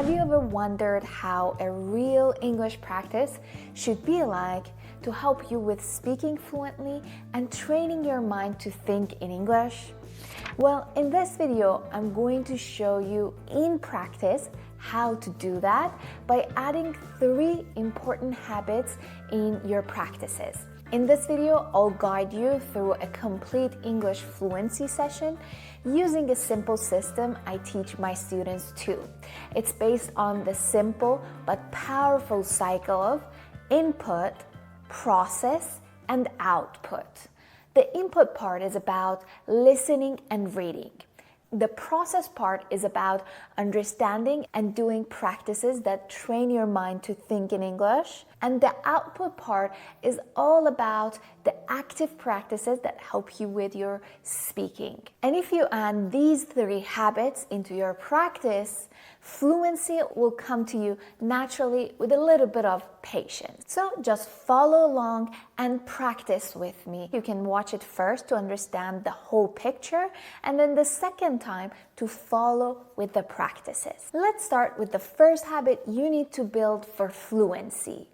Have you ever wondered how a real English practice should be like to help you with speaking fluently and training your mind to think in English? Well, in this video, I'm going to show you in practice how to do that by adding 3 important habits in your practices. In this video, I'll guide you through a complete English fluency session using a simple system I teach my students too. It's based on the simple but powerful cycle of input, process, and output. The input part is about listening and reading. The process part is about understanding and doing practices that train your mind to think in English. And the output part is all about the active practices that help you with your speaking. And if you add these 3 habits into your practice, fluency will come to you naturally with a little bit of patience. So just follow along and practice with me. You can watch it first to understand the whole picture, and then the second time to follow with the practices. Let's start with the first habit you need to build for fluency.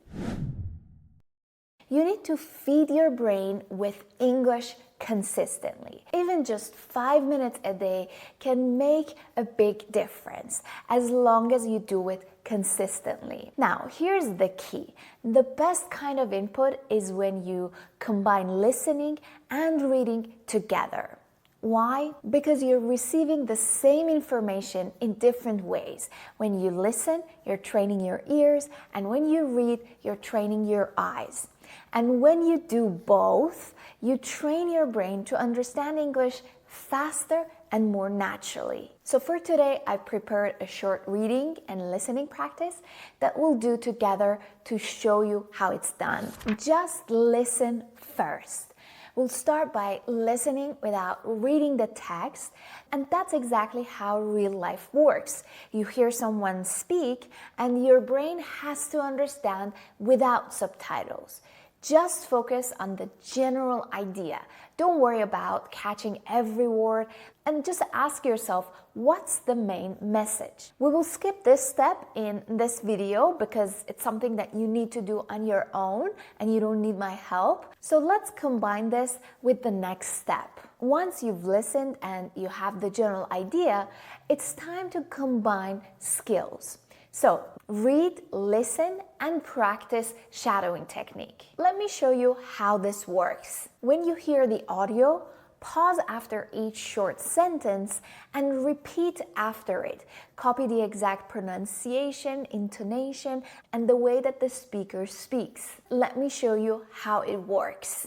You need to feed your brain with English consistently. Even just 5 minutes a day can make a big difference as long as you do it consistently. Now, here's the key. The best kind of input is when you combine listening and reading together. Why? Because you're receiving the same information in different ways. When you listen, you're training your ears, and when you read, you're training your eyes. And when you do both, you train your brain to understand English faster and more naturally. So for today, I prepared a short reading and listening practice that we'll do together to show you how it's done. Just listen first. We'll start by listening without reading the text, and that's exactly how real life works. You hear someone speak, and your brain has to understand without subtitles. Just focus on the general idea. Don't worry about catching every word, and just ask yourself, what's the main message? We will skip this step in this video because it's something that you need to do on your own and you don't need my help. So let's combine this with the next step. Once you've listened and you have the general idea, it's time to combine skills. So read, listen, and practice shadowing technique. Let me show you how this works. When you hear the audio, pause after each short sentence and repeat after it. Copy the exact pronunciation, intonation, and the way that the speaker speaks. Let me show you how it works.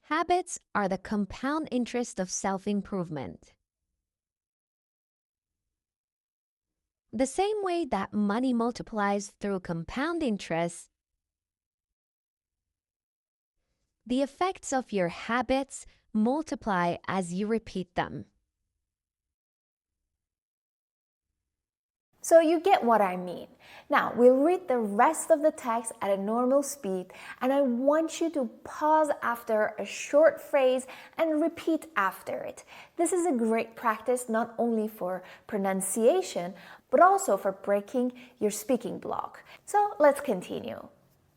Habits are the compound interest of self-improvement. The same way that money multiplies through compound interest, the effects of your habits multiply as you repeat them. So you get what I mean. Now, we'll read the rest of the text at a normal speed, and I want you to pause after a short phrase and repeat after it. This is a great practice not only for pronunciation, but also for breaking your speaking block. So let's continue.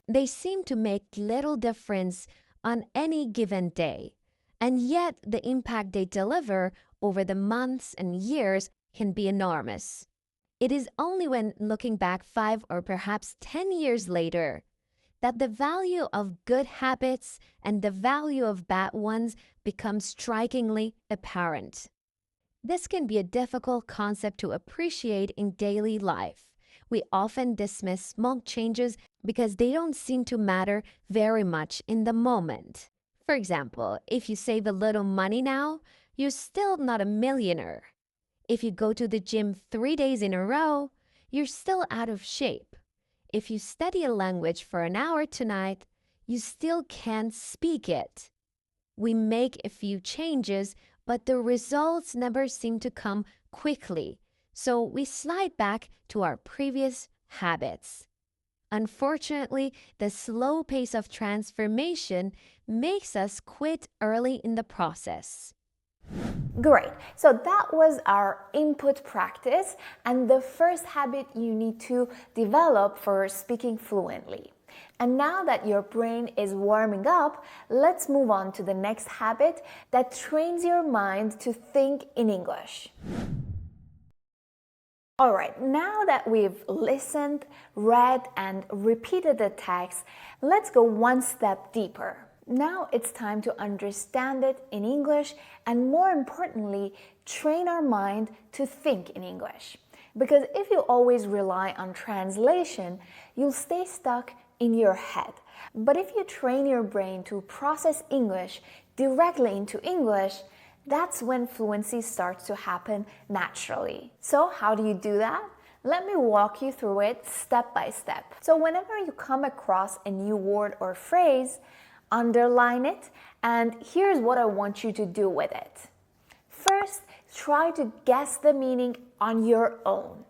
They seem to make little difference on any given day, and yet the impact they deliver over the months and years can be enormous. It is only when looking back 5 or perhaps 10 years later that the value of good habits and the value of bad ones becomes strikingly apparent. This can be a difficult concept to appreciate in daily life. We often dismiss small changes because they don't seem to matter very much in the moment. For example, if you save a little money now, you're still not a millionaire. If you go to the gym 3 days in a row, you're still out of shape. If you study a language for an hour tonight, you still can't speak it. We make a few changes, but the results never seem to come quickly, so we slide back to our previous habits. Unfortunately, the slow pace of transformation makes us quit early in the process. Great. So that was our input practice and the first habit you need to develop for speaking fluently. And now that your brain is warming up, let's move on to the next habit that trains your mind to think in English. All right, now that we've listened, read, and repeated the text, let's go one step deeper. Now it's time to understand it in English and, more importantly, train our mind to think in English. Because if you always rely on translation, you'll stay stuck in your head. But if you train your brain to process English directly into English, that's when fluency starts to happen naturally. So how do you do that? Let me walk you through it step by step. So whenever you come across a new word or phrase, underline it, and here's what I want you to do with it. First, try to guess the meaning on your own.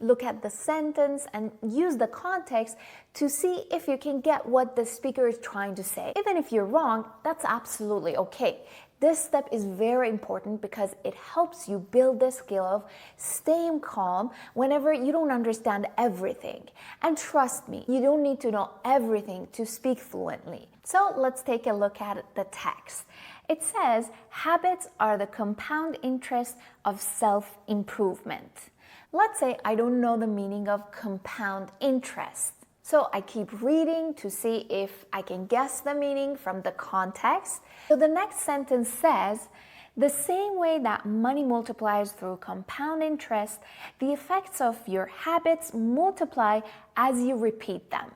Look at the sentence and use the context to see if you can get what the speaker is trying to say. Even if you're wrong, that's absolutely okay. This step is very important because it helps you build the skill of staying calm whenever you don't understand everything. And trust me, you don't need to know everything to speak fluently. So let's take a look at the text. It says, habits are the compound interest of self-improvement. Let's say I don't know the meaning of compound interest. So I keep reading to see if I can guess the meaning from the context. So the next sentence says, the same way that money multiplies through compound interest, the effects of your habits multiply as you repeat them.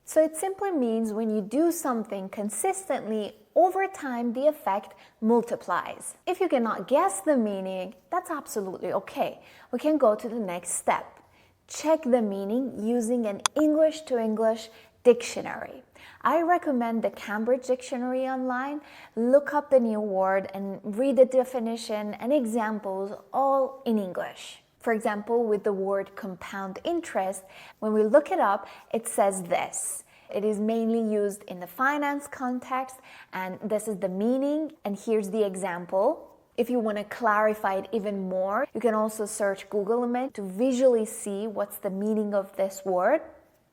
So it simply means when you do something consistently, over time the effect multiplies. If you cannot guess the meaning, that's absolutely okay. We can go to the next step. Check the meaning using an English to English dictionary. I recommend the Cambridge Dictionary online. Look up the new word and read the definition and examples all in English. For example, with the word compound interest, when we look it up, it says this. It is mainly used in the finance context, and this is the meaning, and here's the example. If you want to clarify it even more, you can also search Google image to visually see what's the meaning of this word.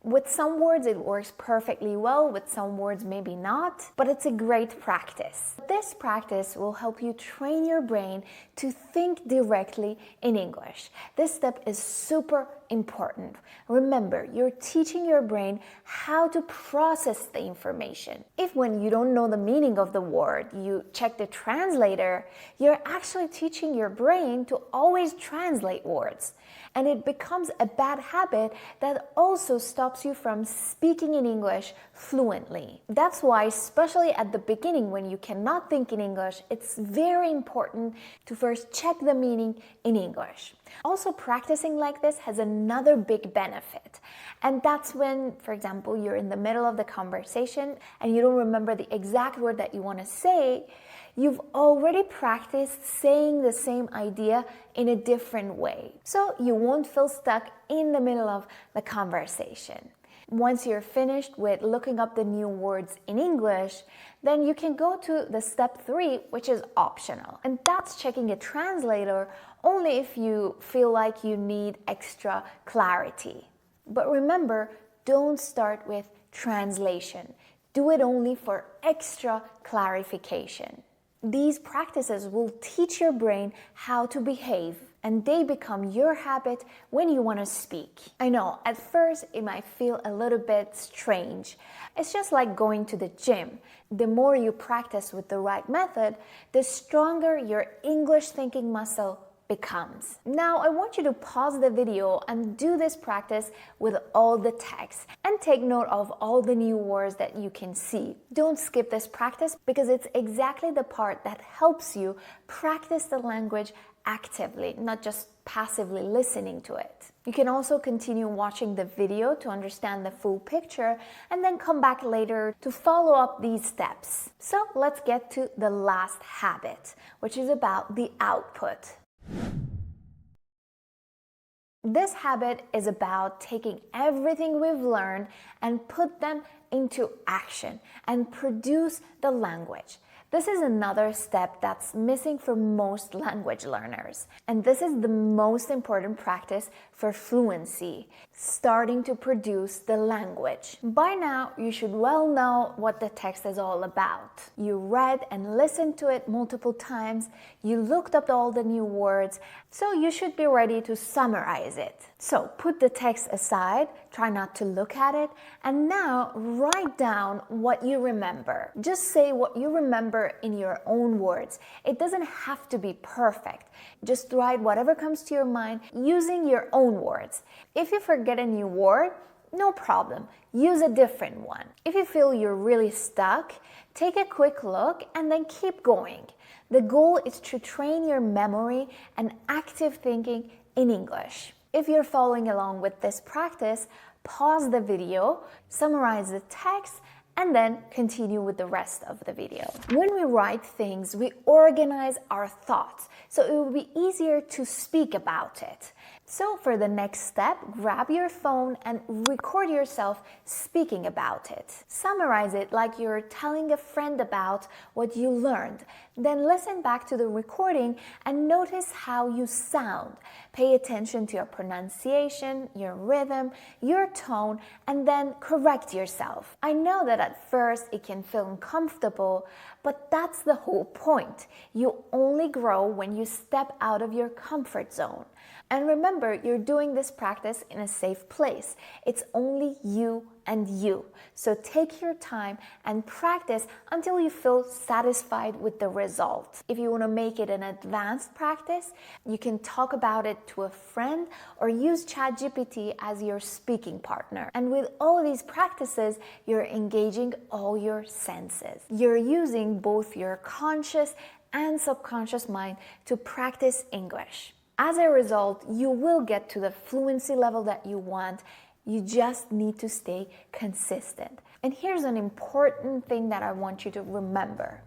With some words, it works perfectly well. With some words, maybe not, but it's a great practice. This practice will help you train your brain to think directly in English. This step is super important. Remember, you're teaching your brain how to process the information. If when you don't know the meaning of the word, you check the translator, you're actually teaching your brain to always translate words. And it becomes a bad habit that also stops you from speaking in English fluently. That's why, especially at the beginning when you cannot think in English, it's very important to first check the meaning in English. Also, practicing like this has another big benefit. And that's when, for example, you're in the middle of the conversation and you don't remember the exact word that you want to say. You've already practiced saying the same idea in a different way. So you won't feel stuck in the middle of the conversation. Once you're finished with looking up the new words in English, then you can go to the step 3, which is optional. And that's checking a translator only if you feel like you need extra clarity. But remember, don't start with translation. Do it only for extra clarification. These practices will teach your brain how to behave, and they become your habit when you want to speak. I know, at first it might feel a little bit strange. It's just like going to the gym. The more you practice with the right method, the stronger your English thinking muscle becomes. Now, I want you to pause the video and do this practice with all the text and take note of all the new words that you can see. Don't skip this practice because it's exactly the part that helps you practice the language actively, not just passively listening to it. You can also continue watching the video to understand the full picture and then come back later to follow up these steps. So let's get to the last habit, which is about the output. This habit is about taking everything we've learned and put them into action and produce the language. This is another step that's missing for most language learners. And this is the most important practice for fluency, starting to produce the language. By now, you should well know what the text is all about. You read and listened to it multiple times, you looked up all the new words, so you should be ready to summarize it. So put the text aside, try not to look at it, and now write down what you remember. Just say what you remember in your own words. It doesn't have to be perfect. Just write whatever comes to your mind using your own words. If you forget a new word, no problem. Use a different one. If you feel you're really stuck, take a quick look and then keep going. The goal is to train your memory and active thinking in English. If you're following along with this practice, pause the video, summarize the text, and then continue with the rest of the video. When we write things, we organize our thoughts, so it will be easier to speak about it. So for the next step, grab your phone and record yourself speaking about it. Summarize it like you're telling a friend about what you learned. Then listen back to the recording and notice how you sound. Pay attention to your pronunciation, your rhythm, your tone, and then correct yourself. I know that at first it can feel uncomfortable, but that's the whole point. You only grow when you step out of your comfort zone. And remember, you're doing this practice in a safe place. It's only you and you. So take your time and practice until you feel satisfied with the result. If you want to make it an advanced practice, you can talk about it to a friend or use ChatGPT as your speaking partner. And with all these practices, you're engaging all your senses. You're using both your conscious and subconscious mind to practice English. As a result, you will get to the fluency level that you want. You just need to stay consistent. And here's an important thing that I want you to remember.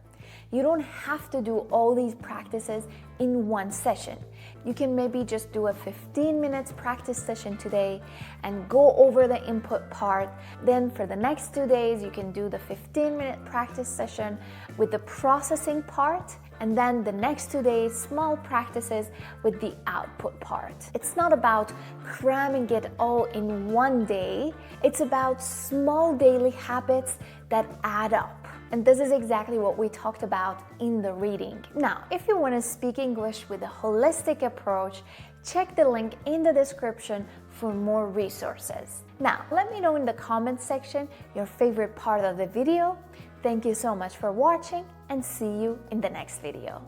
You don't have to do all these practices in one session. You can maybe just do a 15 minutes practice session today and go over the input part. Then for the next 2 days, you can do the 15-minute practice session with the processing part. And then the next 2 days, small practices with the output part. It's not about cramming it all in one day. It's about small daily habits that add up. And this is exactly what we talked about in the reading. Now, if you want to speak English with a holistic approach, check the link in the description for more resources. Now, let me know in the comments section your favorite part of the video. Thank you so much for watching and see you in the next video.